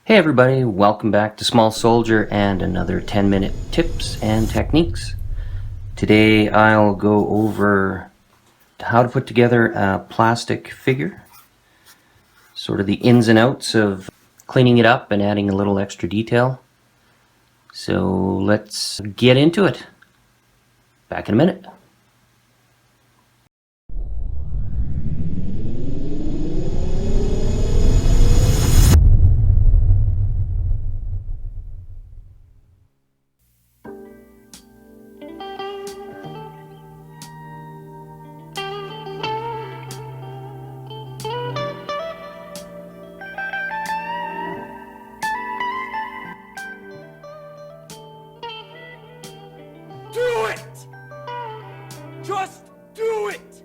Hey everybody, welcome back to Small Soldier and another 10-minute tips and techniques. Today I'll go over how to put together a plastic figure, sort of the ins and outs of cleaning it up and adding a little extra detail. So let's get into it. Back in a minute. Do it! Just do it!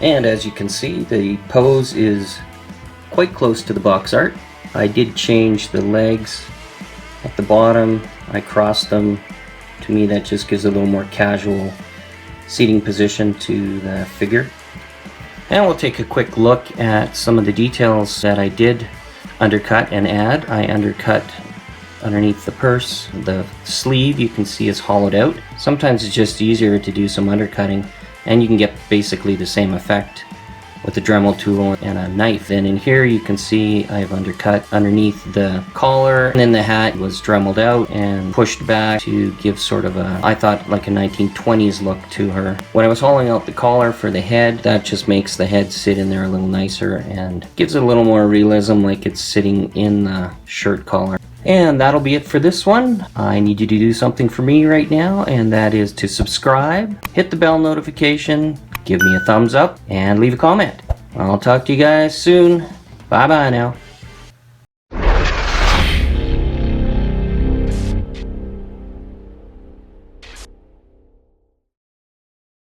And as you can see, the pose is quite close to the box art. I did change the legs at the bottom. I crossed them. To me, that just gives a little more casual seating position to the figure. And we'll take a quick look at some of the details that I did undercut and add. I undercut underneath the purse. The sleeve you can see is hollowed out. Sometimes it's just easier to do some undercutting, and you can get basically the same effect with a Dremel tool and a knife. Then in here you can see I've undercut underneath the collar, and then the hat was dremeled out and pushed back to give sort of a, I thought, like a 1920s look to her. When I was hollowing out the collar for the head, that just makes the head sit in there a little nicer and gives it a little more realism, like it's sitting in the shirt collar. And that'll be it for this one. I need you to do something for me right now, and that is to subscribe, hit the bell notification, give me a thumbs up, and leave a comment. I'll talk to you guys soon. Bye bye now.